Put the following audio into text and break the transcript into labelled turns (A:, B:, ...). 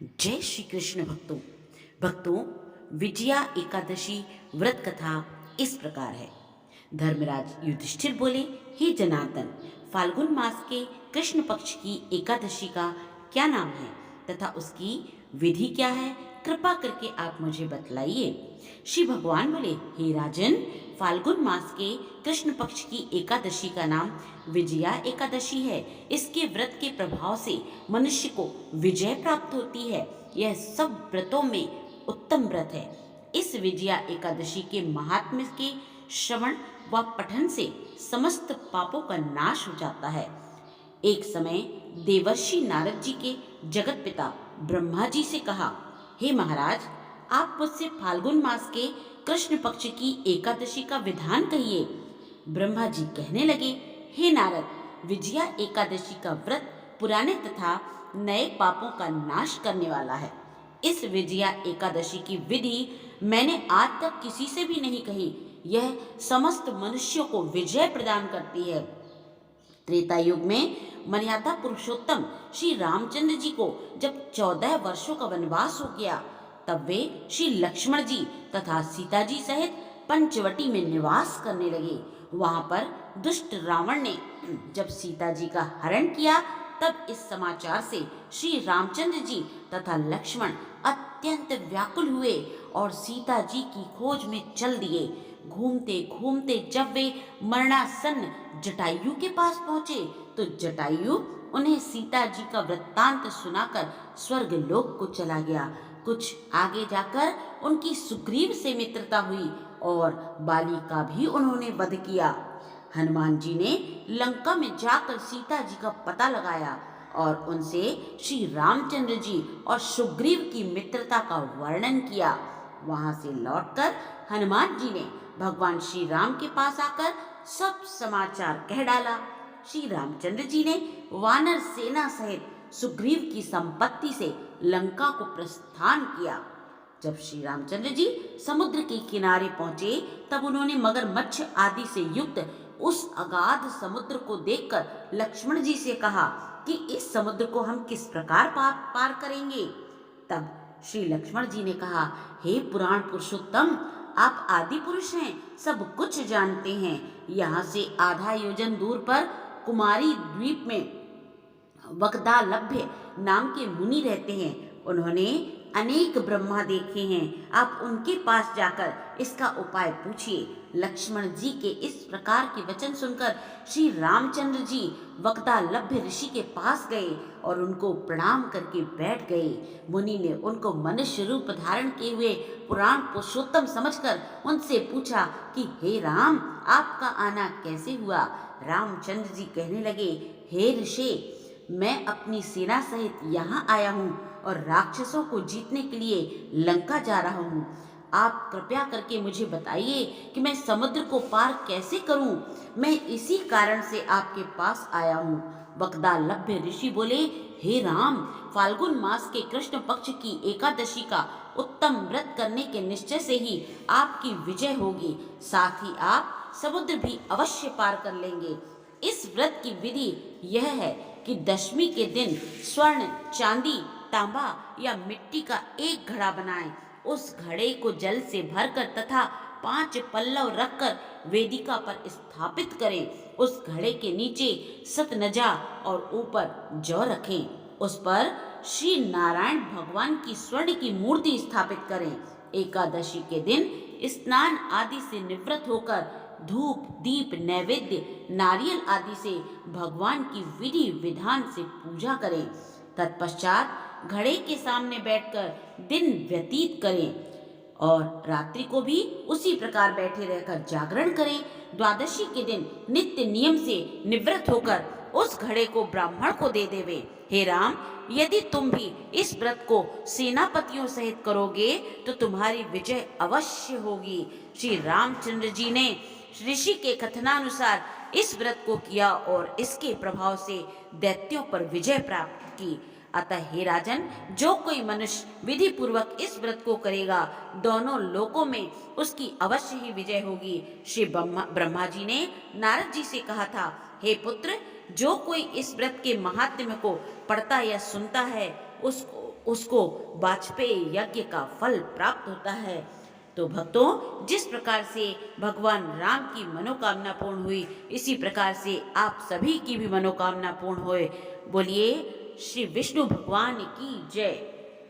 A: जय श्री कृष्ण भक्तों विजया एकादशी व्रत कथा इस प्रकार है। धर्मराज युधिष्ठिर बोले, हे जनार्दन, फाल्गुन मास के कृष्ण पक्ष की एकादशी का क्या नाम है तथा उसकी विधि क्या है? कृपा करके आप मुझे बतलाइए। श्री भगवान बोले, हे राजन, फाल्गुन मास के कृष्ण पक्ष की एकादशी का नाम विजया एकादशी है। इसके व्रत के प्रभाव से मनुष्य को विजय प्राप्त होती है। यह सब व्रतों में उत्तम व्रत है। इस विजया एकादशी के महात्म्य के श्रवण व पठन से समस्त पापों का नाश हो जाता है। एक समय देवर्षि नारद जी के जगत पिता ब्रह्मा जी से कहा, हे महाराज, आप मुझसे फाल्गुन मास के कृष्ण पक्ष की एकादशी का विधान कहिए। ब्रह्मा जी कहने लगे, हे नारद, विजया एकादशी का व्रत पुराने तथा नए पापों का नाश करने वाला है। इस विजया एकादशी की विधि मैंने आज तक किसी से भी नहीं कही। यह समस्त मनुष्यों को विजय प्रदान करती है। त्रेता युग में मर्यादा पुरुषोत्तम श्री रामचंद्र जी को जब 14 वर्षों का वनवास हो गया, तब वे श्री लक्ष्मण जी तथा सीता जी सहित पंचवटी में निवास करने लगे। वहां पर दुष्ट रावण ने जब सीता जी का हरण किया, तब इस समाचार से श्री रामचंद्र जी तथा लक्ष्मण अत्यंत व्याकुल हुए और सीता जी की खोज में चल दिए। घूमते घूमते जब वे मरणासन्न जटायु के पास पहुंचे, तो जटायु उन्हें सीता जी का वृत्तांत सुनाकर स्वर्ग लोक को चला गया। कुछ आगे जाकर उनकी सुग्रीव से मित्रता हुई और बाली का भी उन्होंने वध किया। हनुमान जी ने लंका में जाकर सीता जी का पता लगाया और उनसे श्री रामचंद्र जी और सुग्रीव की मित्रता का वर्णन किया। वहां से लौटकर हनुमान जी ने भगवान श्री राम के पास आकर सब समाचार कह डाला। श्री रामचंद्र जी ने वानर सेना सहित सुग्रीव की संपत्ति से लंका को प्रस्थान किया। जब श्री रामचंद्र जी समुद्र के किनारे पहुंचे, तब उन्होंने मगरमच्छ आदि से युक्त उस अगाध समुद्र को देखकर लक्ष्मण जी से कहा कि इस समुद्र को हम किस प्रकार पार करेंगे। तब श्री लक्ष्मण जी ने कहा, हे पुराण पुरुषोत्तम, आप आदि पुरुष हैं, सब कुछ जानते हैं। यहाँ से आधा योजन दूर पर कुमारी द्वीप में वक्दालभ्य नाम के मुनि रहते हैं। उन्होंने अनेक ब्रह्मा देखे हैं। आप उनके पास जाकर इसका उपाय पूछिए। लक्ष्मण जी के इस प्रकार के वचन सुनकर श्री रामचंद्र जी वक्दालभ्य ऋषि के पास गए और उनको प्रणाम करके बैठ गए। मुनि ने उनको मनुष्य रूप धारण किए हुए पुराण पुरुषोत्तम समझकर उनसे पूछा कि हे राम, आपका आना कैसे हुआ? रामचंद्र जी कहने लगे, हे ऋषि, मैं अपनी सेना सहित यहाँ आया हूँ और राक्षसों को जीतने के लिए लंका जा रहा हूँ। आप कृपया करके मुझे बताइए कि मैं समुद्र को पार कैसे करूं। मैं इसी कारण से आपके पास आया हूँ। वक्दालभ्य ऋषि बोले, हे राम, फाल्गुन मास के कृष्ण पक्ष की एकादशी का उत्तम व्रत करने के निश्चय से ही आपकी विजय होगी। साथ ही आप समुद्र भी अवश्य पार कर लेंगे। इस व्रत की विधि यह है कि दशमी के दिन स्वर्ण, चांदी, तांबा या मिट्टी का एक घड़ा बनाएं। उस घड़े को जल से भरकर तथा 5 पल्लव रखकर वेदिका पर स्थापित करें। उस घड़े के नीचे सतनजा और ऊपर जौ रखें। उस पर श्री नारायण भगवान की स्वर्ण की मूर्ति स्थापित करें। एकादशी के दिन स्नान आदि से निवृत्त होकर धूप, दीप, नैवेद्य, नारियल आदि से भगवान की विधि विधान से पूजा करें। तत्पश्चात घड़े के सामने बैठकर दिन व्यतीत करें और रात्रि को भी उसी प्रकार बैठे रहकर जागरण करें। द्वादशी के दिन नित्य नियम से निवृत्त होकर उस घड़े को ब्राह्मण को दे देवे। हे राम, यदि तुम भी इस व्रत को सेनापतियों सहित करोगे तो तुम्हारी विजय अवश्य होगी। श्री रामचंद्र जी ने ऋषि के कथनानुसार इस व्रत को किया और इसके प्रभाव से दैत्यों पर विजय प्राप्त की। अतः हे राजन, जो कोई मनुष्य विधि पूर्वक इस व्रत को करेगा, दोनों लोकों में उसकी अवश्य ही विजय होगी। श्री ब्रह्मा जी ने नारद जी से कहा था, हे पुत्र, जो कोई इस व्रत के महात्म्य को पढ़ता या सुनता है, उसको उसको वाजपेयी यज्ञ का फल प्राप्त होता है। तो भक्तों, जिस प्रकार से भगवान राम की मनोकामना पूर्ण हुई, इसी प्रकार से आप सभी की भी मनोकामना पूर्ण होए। बोलिए श्री विष्णु भगवान की जय।